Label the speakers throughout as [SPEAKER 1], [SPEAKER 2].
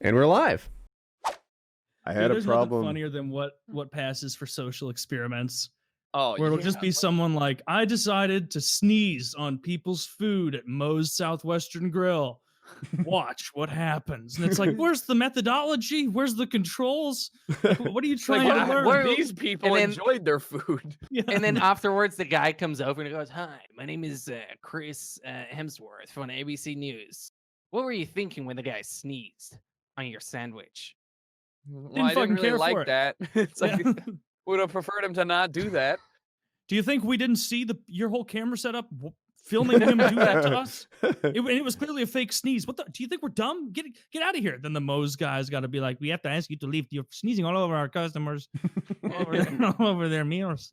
[SPEAKER 1] And we're live. I had a problem.
[SPEAKER 2] Funnier than what passes for social experiments.
[SPEAKER 3] Oh,
[SPEAKER 2] where it'll just be someone like, I decided to sneeze on people's food at Moe's Southwestern Grill. Watch what happens. And it's like, where's the methodology? Where's the controls? Like, what are you trying to learn?
[SPEAKER 3] These people enjoyed their food.
[SPEAKER 4] Yeah. And then afterwards, the guy comes over and goes, "Hi, my name is Chris Hemsworth from ABC News. What were you thinking when the guy sneezed on your sandwich?"
[SPEAKER 3] Well, I didn't really like that. It's like, would have preferred him to not do that.
[SPEAKER 2] Do you think we didn't see your whole camera setup filming him do that to us? It was clearly a fake sneeze. What the? Do you think we're dumb? Get out of here. Then the Moe's guy's got to be like, we have to ask you to leave. You're sneezing all over our customers, all over their meals.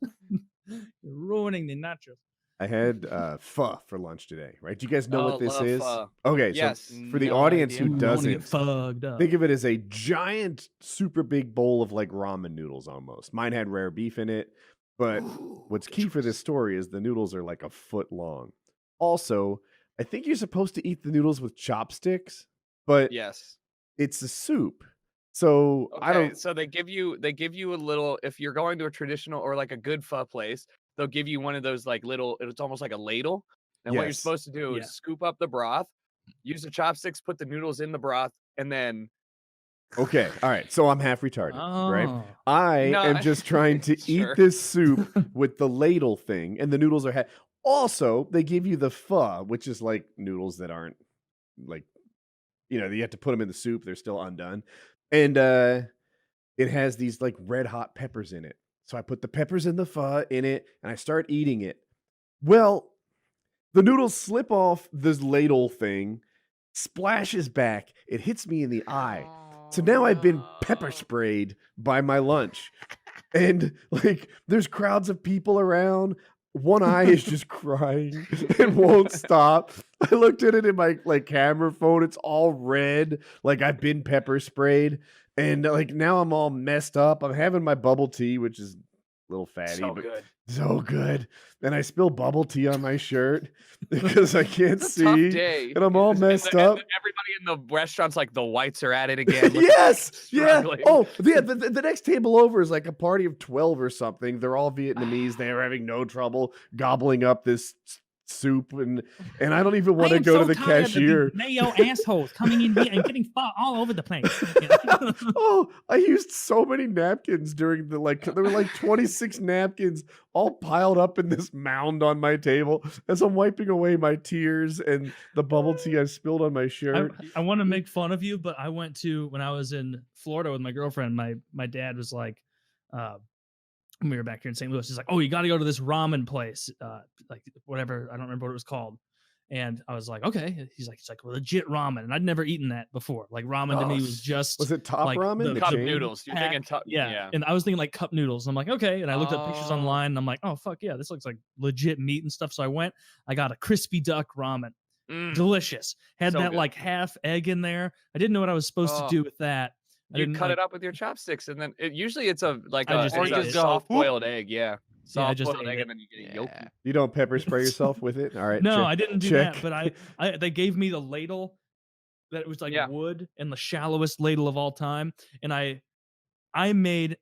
[SPEAKER 2] You're ruining the nachos.
[SPEAKER 1] I had pho for lunch today, right? Do you guys know what this is?
[SPEAKER 3] Pho.
[SPEAKER 1] Okay,
[SPEAKER 3] yes.
[SPEAKER 1] So for the audience who doesn't,
[SPEAKER 2] think
[SPEAKER 1] of it as a giant, super big bowl of like ramen noodles almost. Mine had rare beef in it, but what's key for this story is the noodles are like a foot long. Also, I think you're supposed to eat the noodles with chopsticks, but
[SPEAKER 3] yes,
[SPEAKER 1] it's a soup. So
[SPEAKER 3] okay,
[SPEAKER 1] I don't.
[SPEAKER 3] So they give you a little. If you're going to a traditional or like a good pho place, they'll give you one of those like little. It's almost like a ladle. And what you're supposed to do is scoop up the broth, use the chopsticks, put the noodles in the broth, and then.
[SPEAKER 1] Okay, all right. So I'm half retarded, right? I am just trying to eat this soup with the ladle thing, and the noodles are. Also, they give you the pho, which is like noodles that aren't like, you have to put them in the soup. They're still undone. And it has these like red hot peppers in it. So I put the peppers in the pho in it and I start eating it. Well, the noodles slip off this ladle thing, splashes back. It hits me in the eye. So now I've been pepper sprayed by my lunch. And like there's crowds of people around. One eye is just crying and won't stop. I looked at it in my like camera phone. It's all red. Like I've been pepper sprayed. And like now I'm all messed up. I'm having my bubble tea, which is a little fatty, so good. And I spill bubble tea on my shirt because I can't see. And I'm all messed up.
[SPEAKER 3] And everybody in the restaurant's like, the whites are at it again.
[SPEAKER 1] Yes. Yeah. Oh, yeah. The next table over is like a party of 12 or something. They're all Vietnamese. They are having no trouble gobbling up this soup, and I don't even want to go to the cashier.
[SPEAKER 2] Mayo assholes coming in here and getting fought all over the place.
[SPEAKER 1] Oh, I used so many napkins during the there were like 26 napkins all piled up in this mound on my table as I'm wiping away my tears and the bubble tea I spilled on my shirt.
[SPEAKER 2] I want to make fun of you, but I went to, when I was in Florida with my girlfriend, my dad was like, when we were back here in St. Louis, he's like, "Oh, you got to go to this ramen place, like whatever. I don't remember what it was called." And I was like, "Okay." He's like, legit ramen, and I'd never eaten that before. Like ramen to me was just
[SPEAKER 1] it Top
[SPEAKER 2] like
[SPEAKER 1] Ramen?
[SPEAKER 3] The cup noodles. You're thinking top,
[SPEAKER 2] yeah. And I was thinking like cup noodles. And I'm like, okay. And I looked up pictures online, and I'm like, oh fuck yeah, this looks like legit meat and stuff. So I went. I got a crispy duck ramen, delicious. Had so that good. Like half egg in there. I didn't know what I was supposed to do with that.
[SPEAKER 3] You cut it up with your chopsticks, and then usually it's a soft-boiled egg, soft-boiled egg, and then you get it yolky.
[SPEAKER 1] You don't pepper spray yourself with it? All right.
[SPEAKER 2] No, I didn't do that, but they gave me the ladle that it was like wood and the shallowest ladle of all time, and I made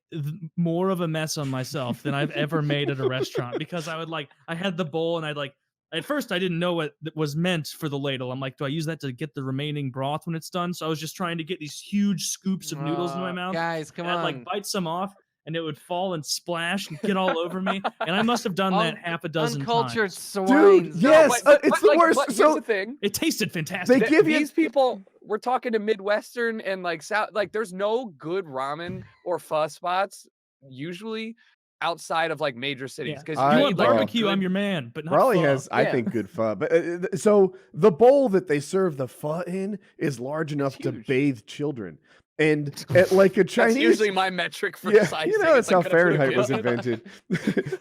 [SPEAKER 2] more of a mess on myself than I've ever made at a restaurant because I had the bowl and at first, I didn't know what was meant for the ladle. I'm like, do I use that to get the remaining broth when it's done? So I was just trying to get these huge scoops of noodles in my mouth.
[SPEAKER 4] Guys, come on.
[SPEAKER 2] I'd like bite some off, and it would fall and splash and get all over me. And I must have done that half a dozen
[SPEAKER 4] uncultured
[SPEAKER 2] times.
[SPEAKER 4] Swine.
[SPEAKER 1] Dude, yes, it's the worst.
[SPEAKER 3] But here's the thing.
[SPEAKER 2] It tasted fantastic.
[SPEAKER 1] They give
[SPEAKER 3] these people. We're talking to Midwestern and like South. Like, there's no good ramen or pho spots usually outside of like major cities, because
[SPEAKER 2] you want barbecue, I'm your man. But not
[SPEAKER 1] Raleigh
[SPEAKER 2] pho.
[SPEAKER 1] has, I think, good pho. But so the bowl that they serve the pho in is large enough to bathe children, and at like a Chinese.
[SPEAKER 3] That's usually my metric for size.
[SPEAKER 1] You know, that's how Fahrenheit was invented.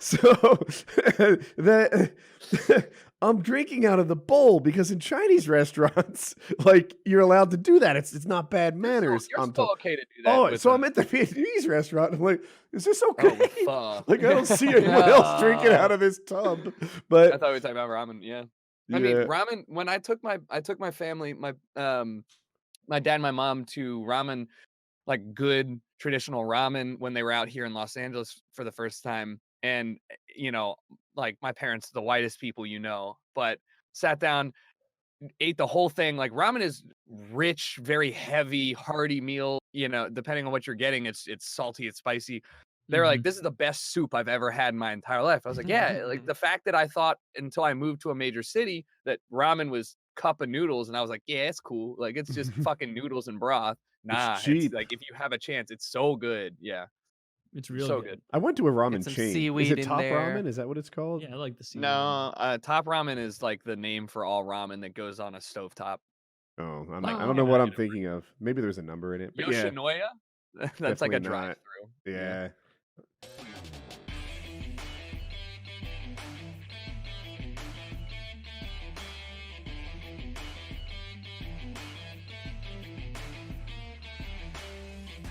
[SPEAKER 1] So I'm drinking out of the bowl because in Chinese restaurants, like you're allowed to do that. It's not bad manners.
[SPEAKER 3] You're still okay to do that.
[SPEAKER 1] Oh, so I'm at the Vietnamese restaurant. I'm like, is this okay? Like I don't see anyone else drinking out of this tub. But
[SPEAKER 3] I thought we were talking about ramen. Yeah. I mean, ramen. When I took my family, my dad and my mom to ramen, like good traditional ramen when they were out here in Los Angeles for the first time. And, like my parents, the whitest people, but sat down, ate the whole thing. Like ramen is rich, very heavy, hearty meal. Depending on what you're getting, it's salty, it's spicy. They're like, this is the best soup I've ever had in my entire life. I was like, yeah, like the fact that I thought until I moved to a major city that ramen was cup of noodles, and I was like, yeah, it's cool. Like it's just fucking noodles and broth. Nah, it's like if you have a chance, it's so good. Yeah.
[SPEAKER 2] It's really
[SPEAKER 3] so good.
[SPEAKER 1] I went to a ramen
[SPEAKER 4] some
[SPEAKER 1] chain. Is
[SPEAKER 4] seaweed
[SPEAKER 1] it
[SPEAKER 4] in
[SPEAKER 1] Top
[SPEAKER 4] there.
[SPEAKER 1] Ramen? Is that what it's called?
[SPEAKER 2] Yeah, I like the seaweed.
[SPEAKER 3] No, Top Ramen is like the name for all ramen that goes on a stovetop.
[SPEAKER 1] Oh,
[SPEAKER 3] Like,
[SPEAKER 1] I don't know what I'm thinking of. Maybe there's a number in it. But
[SPEAKER 3] Yoshinoya? That's like
[SPEAKER 1] definitely
[SPEAKER 3] a
[SPEAKER 1] not.
[SPEAKER 3] drive-through.
[SPEAKER 1] Yeah.